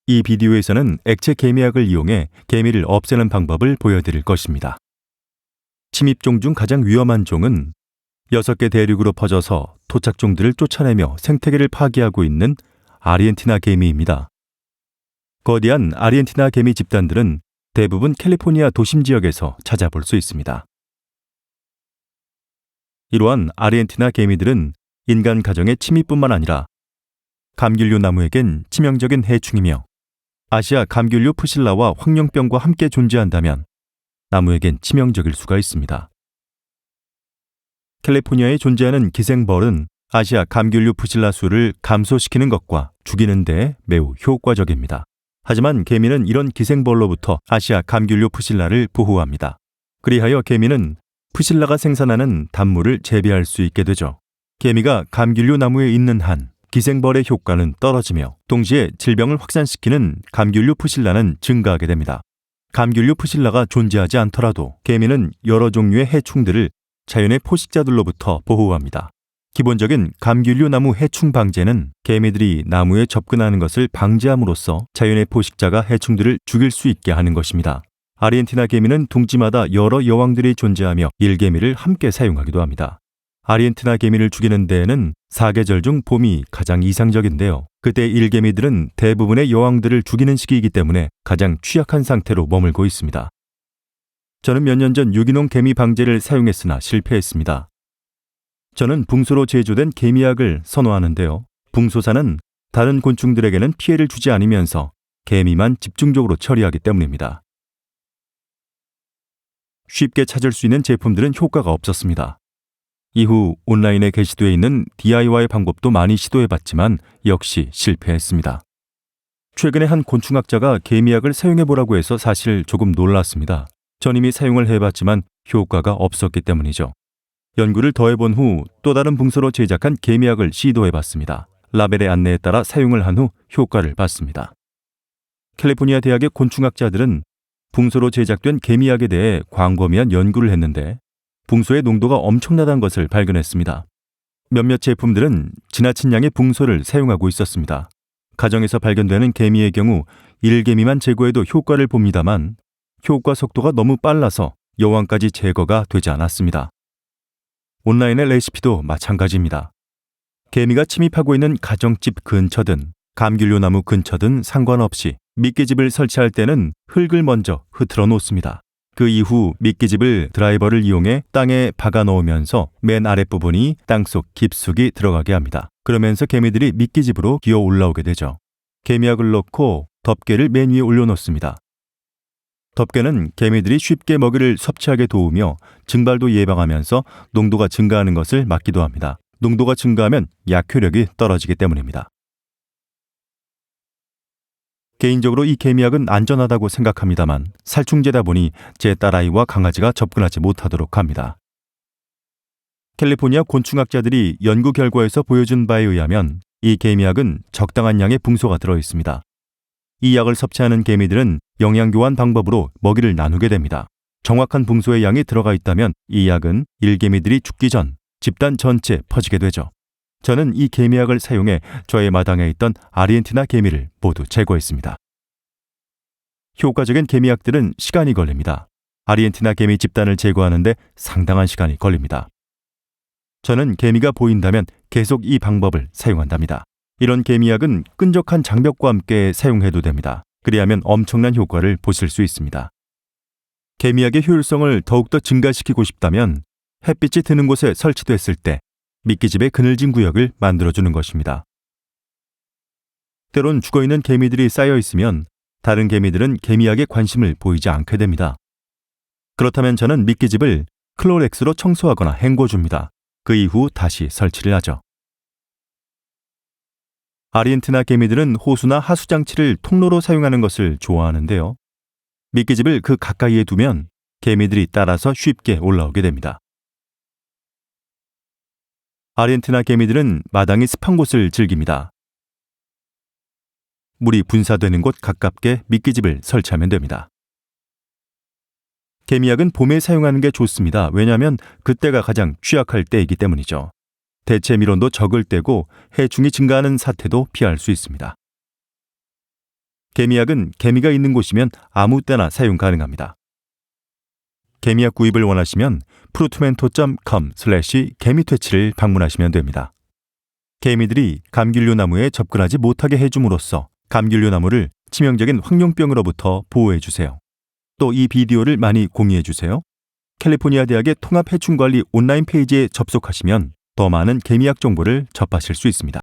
이 비디오에서는 액체 개미약을 이용해 개미를 없애는 방법을 보여드릴 것입니다. 침입종 중 가장 위험한 종은 6개 대륙으로 퍼져서 토착종들을 쫓아내며 생태계를 파괴하고 있는 아르헨티나 개미입니다. 거대한 아르헨티나 개미 집단들은 대부분 캘리포니아 도심 지역에서 찾아볼 수 있습니다. 이러한 아르헨티나 개미들은 인간 가정의 침입뿐만 아니라 감귤류 나무에겐 치명적인 해충이며 아시아 감귤류 푸실라와 황룡병과 함께 존재한다면 나무에겐 치명적일 수가 있습니다. 캘리포니아에 존재하는 기생벌은 아시아 감귤류 푸실라 수를 감소시키는 것과 죽이는 데 매우 효과적입니다. 하지만 개미는 이런 기생벌로부터 아시아 감귤류 푸실라를 보호합니다. 그리하여 개미는 푸실라가 생산하는 단물을 재배할 수 있게 되죠. 개미가 감귤류 나무에 있는 한 기생벌의 효과는 떨어지며 동시에 질병을 확산시키는 감귤류 푸실라는 증가하게 됩니다. 감귤류 푸실라가 존재하지 않더라도 개미는 여러 종류의 해충들을 자연의 포식자들로부터 보호합니다. 기본적인 감귤류 나무 해충 방제는 개미들이 나무에 접근하는 것을 방지함으로써 자연의 포식자가 해충들을 죽일 수 있게 하는 것입니다. 아르헨티나 개미는 둥지마다 여러 여왕들이 존재하며 일개미를 함께 사용하기도 합니다. 아르헨티나 개미를 죽이는 데에는 사계절 중 봄이 가장 이상적인데요. 그때 일개미들은 대부분의 여왕들을 죽이는 시기이기 때문에 가장 취약한 상태로 머물고 있습니다. 저는 몇 년 전 유기농 개미 방제를 사용했으나 실패했습니다. 저는 붕소로 제조된 개미약을 선호하는데요. 붕소사는 다른 곤충들에게는 피해를 주지 않으면서 개미만 집중적으로 처리하기 때문입니다. 쉽게 찾을 수 있는 제품들은 효과가 없었습니다. 이후 온라인에 게시되어 있는 DIY 방법도 많이 시도해봤지만 역시 실패했습니다. 최근에 한 곤충학자가 개미약을 사용해보라고 해서 사실 조금 놀랐습니다. 전 이미 사용을 해봤지만 효과가 없었기 때문이죠. 연구를 더해본 후 또 다른 붕소로 제작한 개미약을 시도해봤습니다. 라벨의 안내에 따라 사용을 한 후 효과를 봤습니다. 캘리포니아 대학의 곤충학자들은 붕소로 제작된 개미약에 대해 광범위한 연구를 했는데 붕소의 농도가 엄청나다는 것을 발견했습니다. 몇몇 제품들은 지나친 양의 붕소를 사용하고 있었습니다. 가정에서 발견되는 개미의 경우 일개미만 제거해도 효과를 봅니다만 효과 속도가 너무 빨라서 여왕까지 제거가 되지 않았습니다. 온라인의 레시피도 마찬가지입니다. 개미가 침입하고 있는 가정집 근처든 감귤류 나무 근처든 상관없이 미끼집을 설치할 때는 흙을 먼저 흐트러 놓습니다. 그 이후 미끼집을 드라이버를 이용해 땅에 박아 넣으면서 맨 아랫부분이 땅속 깊숙이 들어가게 합니다. 그러면서 개미들이 미끼집으로 기어 올라오게 되죠. 개미약을 넣고 덮개를 맨 위에 올려놓습니다. 덮개는 개미들이 쉽게 먹이를 섭취하게 도우며 증발도 예방하면서 농도가 증가하는 것을 막기도 합니다. 농도가 증가하면 약효력이 떨어지기 때문입니다. 개인적으로 이 개미약은 안전하다고 생각합니다만 살충제다 보니 제 딸아이와 강아지가 접근하지 못하도록 합니다. 캘리포니아 곤충학자들이 연구 결과에서 보여준 바에 의하면 이 개미약은 적당한 양의 붕소가 들어있습니다. 이 약을 섭취하는 개미들은 영양교환 방법으로 먹이를 나누게 됩니다. 정확한 붕소의 양이 들어가 있다면 이 약은 일개미들이 죽기 전 집단 전체에 퍼지게 되죠. 저는 이 개미약을 사용해 저의 마당에 있던 아르헨티나 개미를 모두 제거했습니다. 효과적인 개미약들은 시간이 걸립니다. 아르헨티나 개미 집단을 제거하는데 상당한 시간이 걸립니다. 저는 개미가 보인다면 계속 이 방법을 사용한답니다. 이런 개미약은 끈적한 장벽과 함께 사용해도 됩니다. 그리하면 엄청난 효과를 보실 수 있습니다. 개미약의 효율성을 더욱더 증가시키고 싶다면 햇빛이 드는 곳에 설치됐을 때 미끼집의 그늘진 구역을 만들어주는 것입니다. 때론 죽어있는 개미들이 쌓여 있으면 다른 개미들은 개미약에 관심을 보이지 않게 됩니다. 그렇다면 저는 미끼집을 클로렉스로 청소하거나 헹궈줍니다. 그 이후 다시 설치를 하죠. 아르헨티나 개미들은 호수나 하수장치를 통로로 사용하는 것을 좋아하는데요. 미끼집을 그 가까이에 두면 개미들이 따라서 쉽게 올라오게 됩니다. 아르헨티나 개미들은 마당이 습한 곳을 즐깁니다. 물이 분사되는 곳 가깝게 미끼집을 설치하면 됩니다. 개미약은 봄에 사용하는 게 좋습니다. 왜냐하면 그때가 가장 취약할 때이기 때문이죠. 대체 밀원도 적을 때고 해충이 증가하는 사태도 피할 수 있습니다. 개미약은 개미가 있는 곳이면 아무 때나 사용 가능합니다. 개미약 구입을 원하시면 fruitmento.com/개미퇴치를 방문하시면 됩니다. 개미들이 감귤류 나무에 접근하지 못하게 해줌으로써 감귤류 나무를 치명적인 황룡병으로부터 보호해주세요. 또 이 비디오를 많이 공유해주세요. 캘리포니아 대학의 통합해충관리 온라인 페이지에 접속하시면 더 많은 개미약 정보를 접하실 수 있습니다.